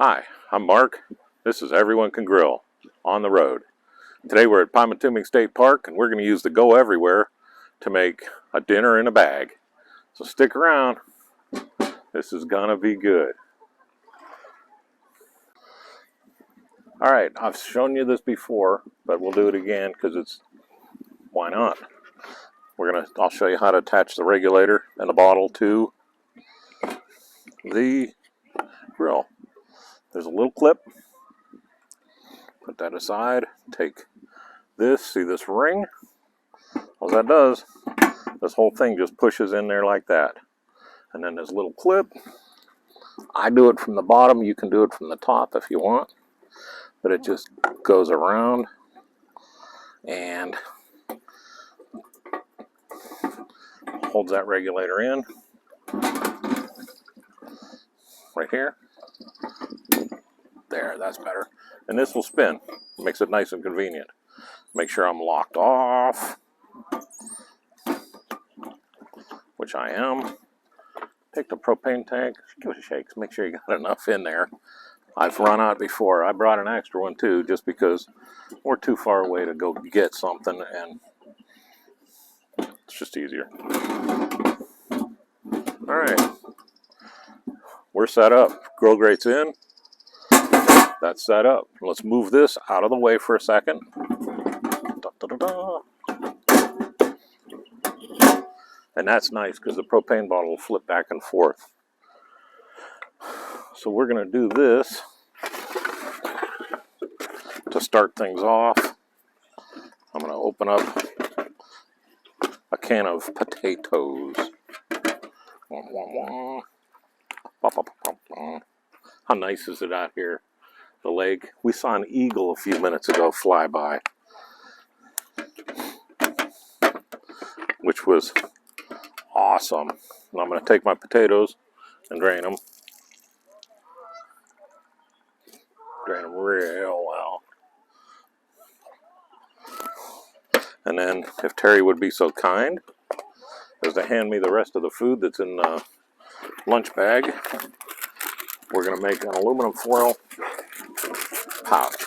Hi, I'm Mark. This is Everyone Can Grill on the road. Today we're at Pymatuming State Park and we're going to use the Go Everywhere to make a dinner in a bag. So stick around. This is gonna be good. Alright, I've shown you this before, but we'll do it again because why not? I'll show you how to attach the regulator and the bottle to the grill. There's a little clip. Put that aside. Take this, see this ring? All that does, this whole thing just pushes in there like that. And then this little clip, I do it from the bottom, you can do it from the top if you want. But it just goes around and holds that regulator in. Right here. There, that's better. And this will spin. Makes it nice and convenient. Make sure I'm locked off, which I am. Take the propane tank, give it a shake, make sure you got enough in there. I've run out before. I brought an extra one too, just because we're too far away to go get something and it's just easier. Alright, we're set up. Grill grate's in. That's set up. Let's move this out of the way for a second. And that's nice because the propane bottle will flip back and forth. So we're going to do this to start things off. I'm going to open up a can of potatoes. How nice is it out here? The lake. We saw an eagle a few minutes ago fly by, which was awesome. And I'm going to take my potatoes and drain them. Drain them real well. And then, if Terry would be so kind as to hand me the rest of the food that's in the lunch bag, we're going to make an aluminum foil pouch.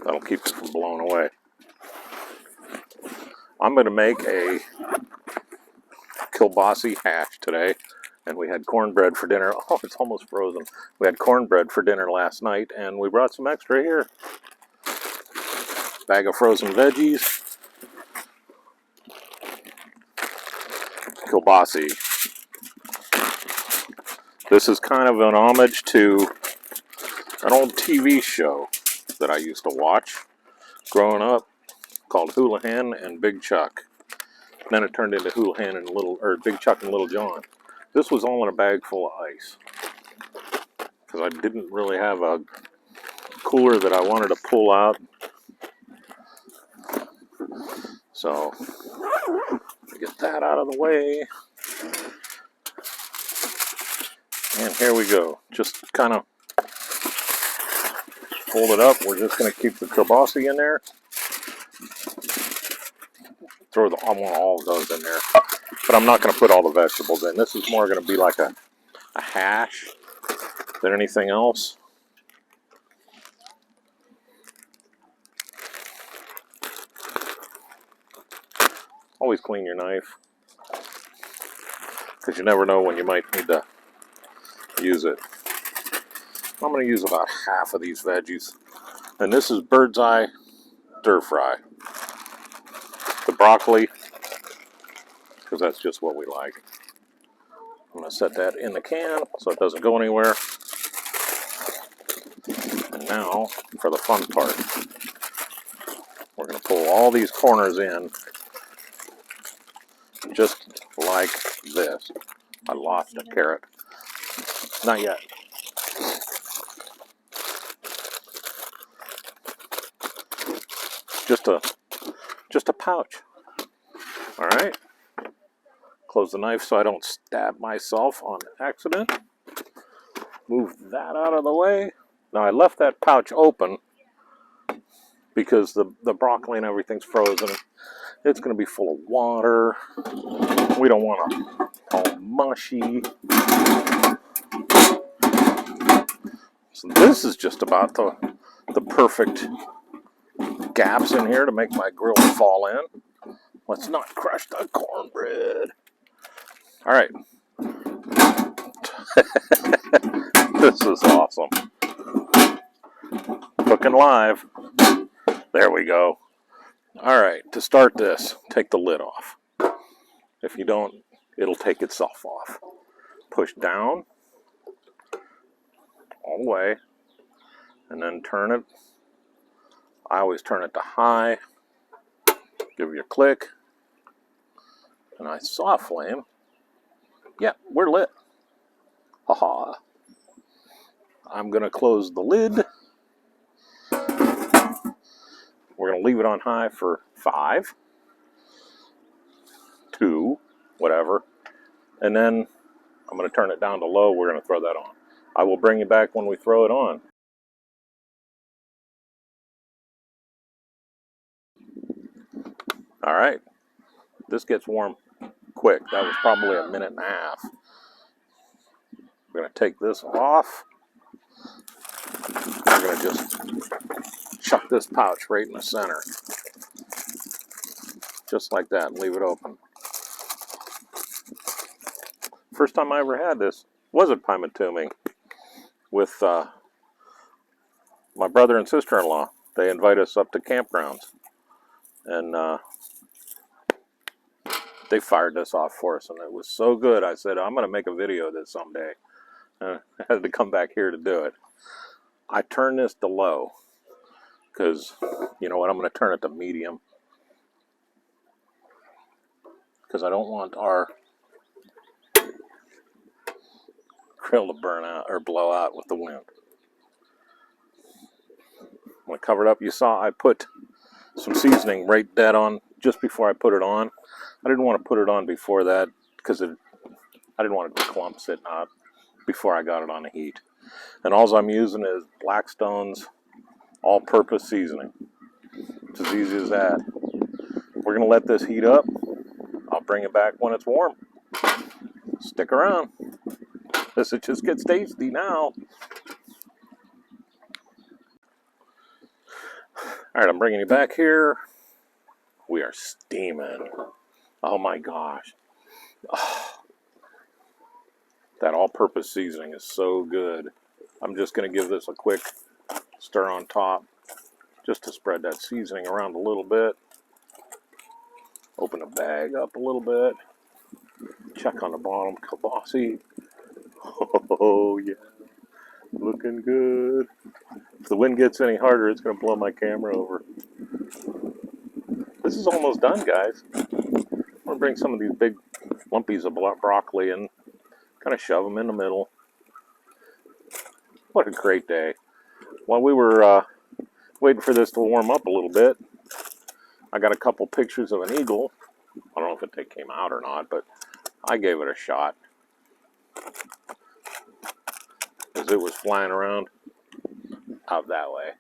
That'll keep it from blowing away. I'm going to make a Kielbasa hash today, and we had cornbread for dinner. Oh, it's almost frozen. We had cornbread for dinner last night, and we brought some extra here. Bag of frozen veggies. Kielbasa. This is kind of an homage to an old TV show that I used to watch growing up called Houlihan and Big Chuck. Then it turned into Houlihan and Big Chuck and Little John. This was all in a bag full of ice because I didn't really have a cooler that I wanted to pull out. So get that out of the way. And here we go. Just kind of fold it up. We're just going to keep the kielbasa in there. I want all of those in there. But I'm not going to put all the vegetables in. This is more going to be like a hash than anything else. Always clean your knife, because you never know when you might need to use it. I'm going to use about half of these veggies. And this is bird's eye stir fry. The broccoli, because that's just what we like. I'm going to set that in the can so it doesn't go anywhere. And now for the fun part. We're going to pull all these corners in just like this. I lost a carrot. Not yet. Just a pouch. All right. Close the knife so I don't stab myself on accident. Move that out of the way. Now I left that pouch open because the broccoli and everything's frozen. It's going to be full of water. We don't want to all mushy. So this is just about the perfect gaps in here to make my grill fall in. Let's not crush the cornbread. All right. This is awesome. Cooking live. There we go. All right, to start this, take the lid off. If you don't, it'll take itself off. Push down all the way, and then turn it. I always turn it to high. Give you a click, and I saw a flame. Yeah, we're lit. Haha. I'm gonna close the lid. We're gonna leave it on high for 5, 2, whatever, and then I'm gonna turn it down to low. We're gonna throw that on. I will bring you back when we throw it on. All right, this gets warm quick. That was probably a minute and a half. We're gonna take this off. We're gonna just chuck this pouch right in the center. Just like that, and leave it open. First time I ever had this was at Pymatuming with my brother and sister-in-law. They invite us up to campgrounds, and they fired this off for us, and it was so good. I said, I'm going to make a video of this someday. I had to come back here to do it. I turned this to low because, you know what, I'm going to turn it to medium because I don't want our grill to burn out or blow out with the wind. When I covered up, you saw I put some seasoning right dead on just before I put it on. I didn't want to put it on before that because I didn't want it to clump sitting out before I got it on the heat. And all I'm using is Blackstone's all-purpose seasoning. It's as easy as that. We're going to let this heat up. I'll bring it back when it's warm. Stick around. This just gets tasty now. All right, I'm bringing you back here. We are steaming. Oh my gosh. Oh, that all-purpose seasoning is so good. I'm just going to give this a quick stir on top just to spread that seasoning around a little bit. Open the bag up a little bit. Check on the bottom. Kielbasa. Oh, yeah. Looking good. If the wind gets any harder, it's going to blow my camera over. This is almost done, guys. I'm going to bring some of these big lumpies of broccoli and kind of shove them in the middle. What a great day. While we were waiting for this to warm up a little bit, I got a couple pictures of an eagle. I don't know if they came out or not, but I gave it a shot. As it was flying around out that way.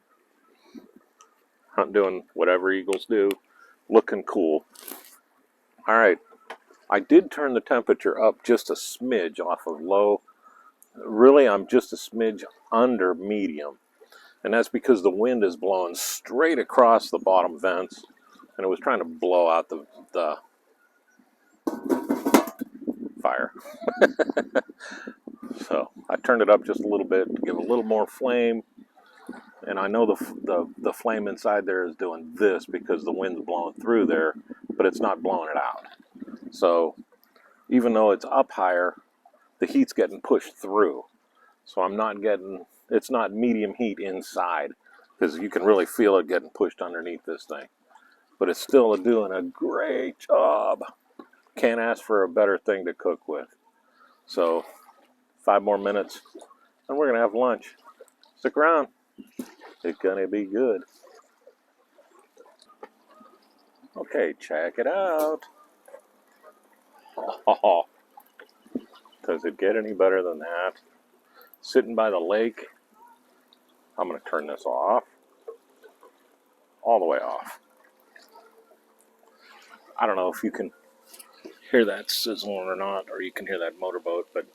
Doing whatever eagles do. Looking cool. All right. I did turn the temperature up just a smidge off of low. Really, I'm just a smidge under medium. And that's because the wind is blowing straight across the bottom vents. And it was trying to blow out the fire. So I turned it up just a little bit to give a little more flame. And I know the flame inside there is doing this because the wind's blowing through there, but it's not blowing it out. So even though it's up higher, the heat's getting pushed through. So I'm not getting, it's not medium heat inside because you can really feel it getting pushed underneath this thing. But it's still doing a great job. Can't ask for a better thing to cook with. So 5 more minutes and we're going to have lunch. Stick around. It's going to be good. Okay, check it out. Oh, does it get any better than that? Sitting by the lake. I'm going to turn this off. all the way off. I don't know if you can hear that sizzling or not, or you can hear that motorboat, but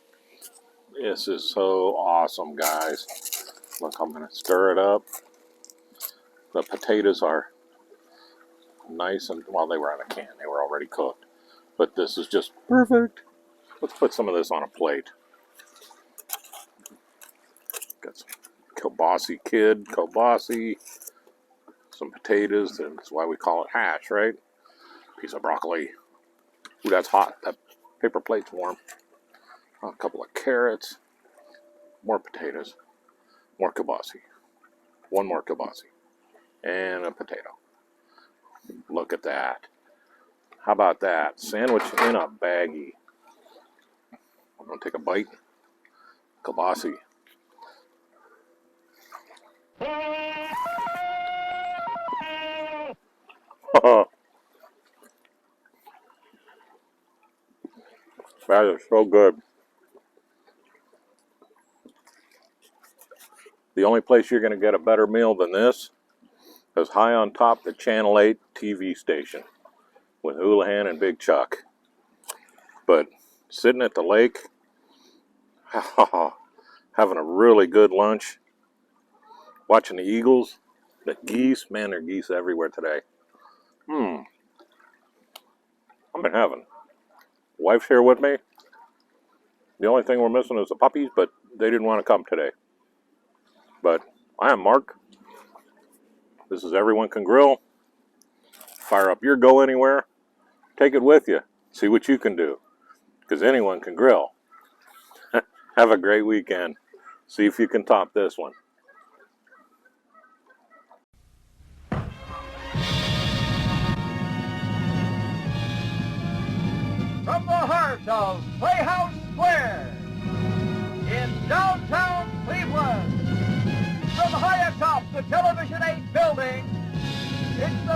this is so awesome, guys. Look, I'm going to stir it up. The potatoes are nice and, well, they were out of can. They were already cooked. But this is just perfect. Let's put some of this on a plate. Got some kielbasa, some potatoes. That's why we call it hash, right? Piece of broccoli. Ooh, that's hot. That paper plate's warm. A couple of carrots. More potatoes. More kielbasa. One more kielbasa. And a potato. Look at that. How about that? Sandwich in a baggie. I'm going to take a bite. Kielbasa. That is so good. The only place you're going to get a better meal than this is high on top the Channel 8 TV station with Houlihan and Big Chuck. But sitting at the lake, having a really good lunch, watching the eagles, the geese. Man, there are geese everywhere today. I've been having. Wife's here with me. The only thing we're missing is the puppies, but they didn't want to come today. But I am Mark. This is Everyone Can Grill. Fire up your Go Anywhere. Take it with you. See what you can do. Because anyone can grill. Have a great weekend. See if you can top this one. From the heart of Playhouse Square in downtown Cleveland, from high atop the Television 8 building, it's the